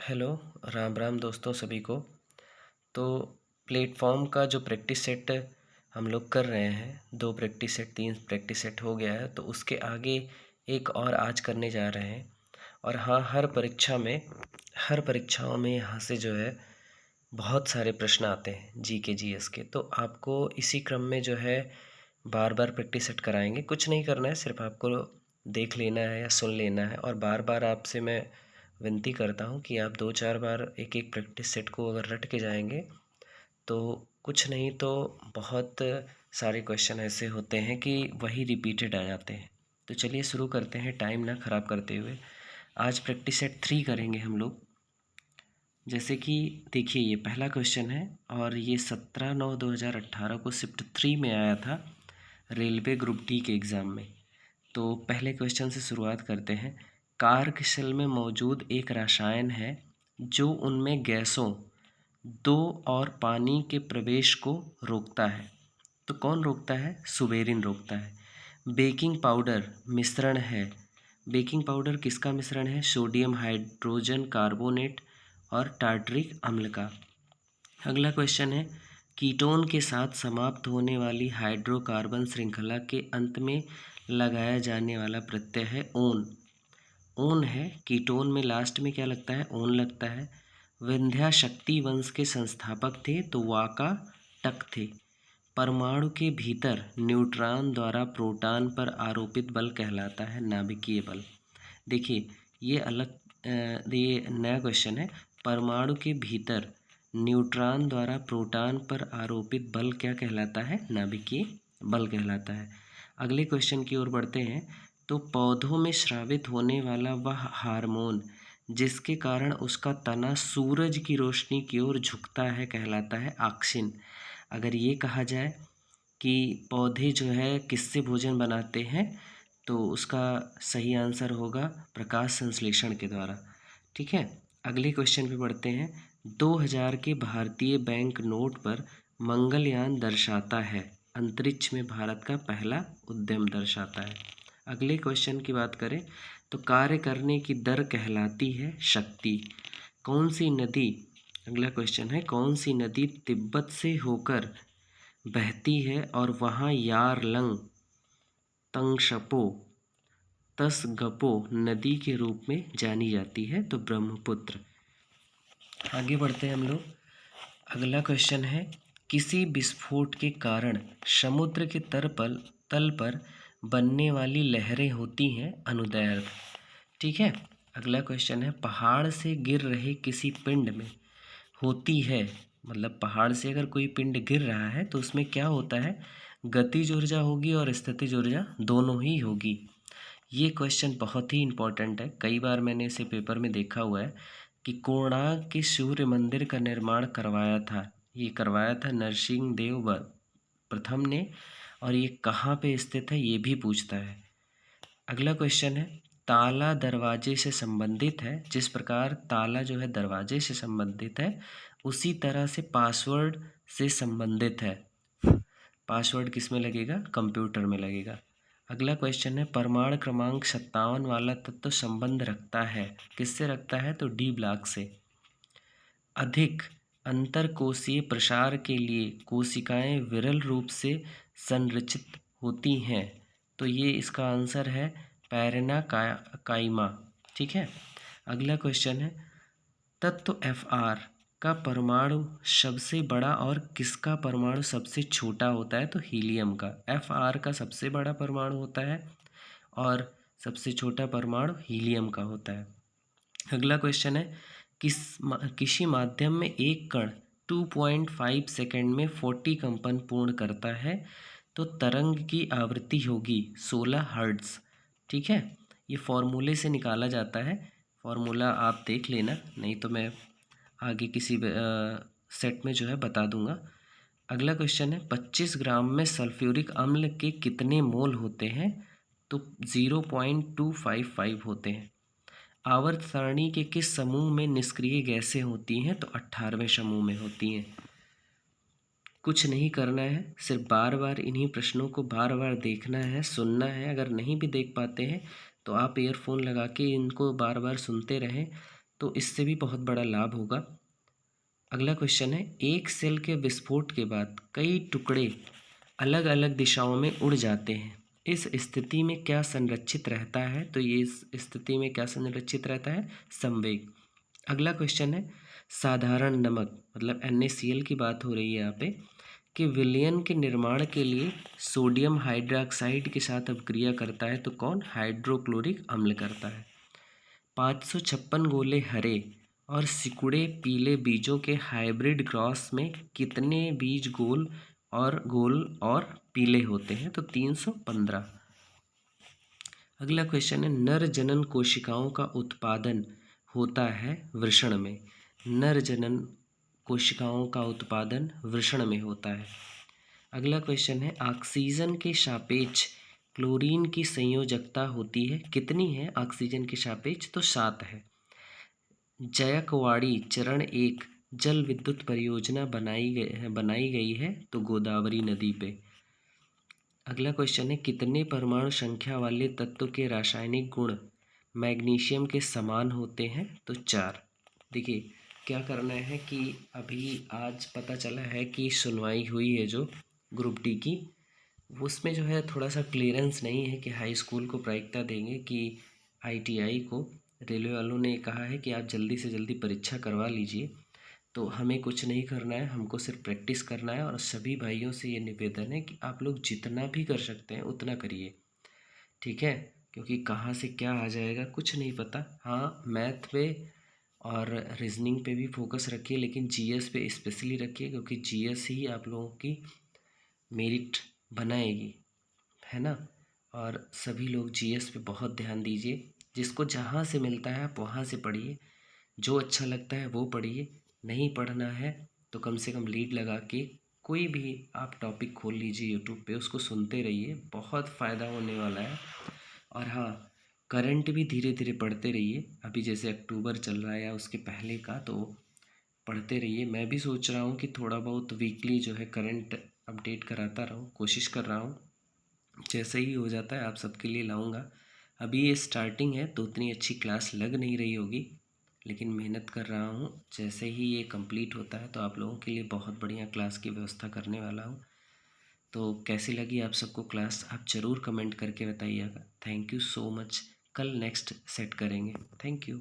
Hello, Ram Ram दोस्तों सभी को। तो प्लेटफॉर्म का जो प्रैक्टिस सेट हम लोग कर रहे हैं, 2 प्रैक्टिस सेट 3 प्रैक्टिस सेट हो गया है, तो उसके आगे एक और आज करने जा रहे हैं। और हाँ, हर परीक्षाओं में यहाँ से जो है बहुत सारे प्रश्न आते हैं जीके जीएस के। तो आपको इसी क्रम में जो है बार बार प्रैक्टिस सेट कराएंगे। कुछ नहीं करना है, सिर्फ आपको देख लेना है या सुन लेना है। और बार बार आपसे मैं विनती करता हूँ कि आप 2-4 बार एक एक प्रैक्टिस सेट को अगर रट के जाएंगे तो कुछ नहीं तो बहुत सारे क्वेश्चन ऐसे होते हैं कि वही रिपीटेड आ जाते हैं। तो चलिए शुरू करते हैं, टाइम ना ख़राब करते हुए। आज प्रैक्टिस सेट 3 करेंगे हम लोग। जैसे कि देखिए, ये पहला क्वेश्चन है और ये 17/9/2018 को शिफ्ट 3 में आया था, रेलवे ग्रुप डी के एग्ज़ाम में। तो पहले क्वेश्चन से शुरुआत करते हैं। कार्कशल में मौजूद एक रसायन है जो उनमें गैसों, दो और पानी के प्रवेश को रोकता है। तो कौन रोकता है? सुबेरिन रोकता है। बेकिंग पाउडर मिश्रण है। बेकिंग पाउडर किसका मिश्रण है? सोडियम हाइड्रोजन कार्बोनेट और टार्टरिक अम्ल का। अगला क्वेश्चन है, कीटोन के साथ समाप्त होने वाली हाइड्रोकार्बन श्रृंखला के अंत में लगाया जाने वाला प्रत्यय है ओन। ओन है, कीटोन में लास्ट में क्या लगता है? ओन लगता है। विंध्या शक्ति वंश के संस्थापक थे तो वाका टक थे। परमाणु के भीतर न्यूट्रॉन द्वारा प्रोटॉन पर आरोपित बल कहलाता है नाभिकीय बल। देखिए, ये नया क्वेश्चन है। परमाणु के भीतर न्यूट्रॉन द्वारा प्रोटॉन पर आरोपित बल क्या कहलाता है? नाभिकीय बल कहलाता है। अगले क्वेश्चन की ओर बढ़ते हैं। तो पौधों में स्रावित होने वाला वह हार्मोन जिसके कारण उसका तना सूरज की रोशनी की ओर झुकता है कहलाता है ऑक्सिन। अगर ये कहा जाए कि पौधे जो है किससे भोजन बनाते हैं, तो उसका सही आंसर होगा प्रकाश संश्लेषण के द्वारा। ठीक है, अगले क्वेश्चन पे बढ़ते हैं। 2000 के भारतीय बैंक नोट पर मंगलयान दर्शाता है, अंतरिक्ष में भारत का पहला उद्यम दर्शाता है। अगले क्वेश्चन की बात करें तो कार्य करने की दर कहलाती है शक्ति। कौन सी नदी, अगला क्वेश्चन है, कौन सी नदी तिब्बत से होकर बहती है और वहाँ यारलंग, तंगशपो, तसगपो नदी के रूप में जानी जाती है? तो ब्रह्मपुत्र। आगे बढ़ते हैं हम लोग। अगला क्वेश्चन है, किसी विस्फोट के कारण समुद्र के तल पर बनने वाली लहरें होती हैं अनुदैर्घ्य। ठीक है, अगला क्वेश्चन है, पहाड़ से गिर रहे किसी पिंड में होती है, मतलब पहाड़ से अगर कोई पिंड गिर रहा है तो उसमें क्या होता है? गतिज ऊर्जा होगी और स्थितिज ऊर्जा दोनों ही होगी। ये क्वेश्चन बहुत ही इम्पोर्टेंट है, कई बार मैंने इसे पेपर में देखा हुआ है कि कोणार्क के सूर्य मंदिर का निर्माण करवाया था नरसिंह देव प्रथम ने, और ये कहाँ पे स्थित है ये भी पूछता है। अगला क्वेश्चन है, ताला दरवाजे से संबंधित है। जिस प्रकार ताला जो है दरवाजे से संबंधित है, उसी तरह से पासवर्ड से संबंधित है। पासवर्ड किस में लगेगा? कंप्यूटर में लगेगा। अगला क्वेश्चन है, परमाणु क्रमांक 57 वाला तत्व संबंध रखता है, किससे रखता है? तो डी ब्लॉक से। अधिक अंतरकोशीय प्रसार के लिए कोशिकाएं विरल रूप से संरचित होती हैं, तो ये इसका आंसर है पैरेन्काइमा। ठीक है, अगला क्वेश्चन है, तत्व Fr का परमाणु सबसे बड़ा और किसका परमाणु सबसे छोटा होता है? तो हीलियम का। Fr का सबसे बड़ा परमाणु होता है और सबसे छोटा परमाणु हीलियम का होता है। अगला क्वेश्चन है, किसी माध्यम में एक कण 2.5 सेकंड में 40 कंपन पूर्ण करता है, तो तरंग की आवृत्ति होगी 16 हर्ट्ज। ठीक है, ये फॉर्मूले से निकाला जाता है, फॉर्मूला आप देख लेना, नहीं तो मैं आगे किसी सेट में जो है बता दूंगा। अगला क्वेश्चन है, 25 ग्राम में सल्फ्यूरिक अम्ल के कितने मोल होते हैं? तो 0.255 होते हैं। आवर्त सारणी के किस समूह में निष्क्रिय गैसें होती हैं? तो 18वें समूह में होती हैं। कुछ नहीं करना है, सिर्फ बार बार इन्हीं प्रश्नों को बार बार देखना है, सुनना है। अगर नहीं भी देख पाते हैं तो आप ईयरफोन लगा के इनको बार बार सुनते रहें, तो इससे भी बहुत बड़ा लाभ होगा। अगला क्वेश्चन है, एक सेल के विस्फोट के बाद कई टुकड़े अलग अलग दिशाओं में उड़ जाते हैं, इस स्थिति में क्या संरक्षित रहता है? तो ये इस स्थिति में क्या संरक्षित रहता है? संवेग। अगला क्वेश्चन है, साधारण नमक मतलब NaCl की बात हो रही है यहाँ पे कि विलयन के निर्माण के लिए सोडियम हाइड्रोक्साइड के साथ अपक्रिया करता है, तो कौन? हाइड्रोक्लोरिक अम्ल करता है। 556 गोले हरे और सिकुड़े पीले बीजों के हाइब्रिड क्रॉस में कितने बीज गोल और पीले होते हैं? तो 315। अगला क्वेश्चन है, नर जनन कोशिकाओं का उत्पादन होता है वृषण में। नर जनन कोशिकाओं का उत्पादन वृषण में होता है। अगला क्वेश्चन है, ऑक्सीजन के सापेक्ष क्लोरीन की संयोजकता होती है, कितनी है ऑक्सीजन के सापेक्ष? तो 7 है। जयकवाड़ी चरण 1 जल विद्युत परियोजना बनाई गई है, तो गोदावरी नदी पे। अगला क्वेश्चन है, कितने परमाणु संख्या वाले तत्व के रासायनिक गुण मैग्नीशियम के समान होते हैं? तो 4। देखिए क्या करना है कि अभी आज पता चला है कि सुनवाई हुई है जो ग्रुप डी की, उसमें जो है थोड़ा सा क्लियरेंस नहीं है कि हाई स्कूल को प्रायिकता देंगे कि ITI को। रेलवे वालों ने कहा है कि आप जल्दी से जल्दी परीक्षा करवा लीजिए, तो हमें कुछ नहीं करना है, हमको सिर्फ प्रैक्टिस करना है। और सभी भाइयों से ये निवेदन है कि आप लोग जितना भी कर सकते हैं उतना करिए, ठीक है? क्योंकि कहाँ से क्या आ जाएगा कुछ नहीं पता। हाँ, मैथ पे और रीजनिंग पे भी फोकस रखिए, लेकिन GS पे स्पेशली रखिए, क्योंकि GS ही आप लोगों की मेरिट बनाएगी, है ना? और सभी लोग GS पे बहुत ध्यान दीजिए। जिसको जहाँ से मिलता है आप वहाँ से पढ़िए, जो अच्छा लगता है वो पढ़िए। नहीं पढ़ना है तो कम से कम लीड लगा के कोई भी आप टॉपिक खोल लीजिए यूट्यूब पे, उसको सुनते रहिए, बहुत फ़ायदा होने वाला है। और हाँ, करंट भी धीरे धीरे पढ़ते रहिए। अभी जैसे अक्टूबर चल रहा है या उसके पहले का, तो पढ़ते रहिए। मैं भी सोच रहा हूँ कि थोड़ा बहुत वीकली जो है करंट अपडेट कराता रहूँ, कोशिश कर रहा हूँ। जैसे ही हो जाता है आप सबके लिए लाऊंगा। अभी ये स्टार्टिंग है तो उतनी अच्छी क्लास लग नहीं रही होगी, लेकिन मेहनत कर रहा हूँ। जैसे ही ये कंप्लीट होता है तो आप लोगों के लिए बहुत बढ़िया क्लास की व्यवस्था करने वाला हूँ। तो कैसी लगी आप सबको क्लास, आप ज़रूर कमेंट करके बताइएगा। Thank you so much. कल नेक्स्ट सेट करेंगे। Thank you.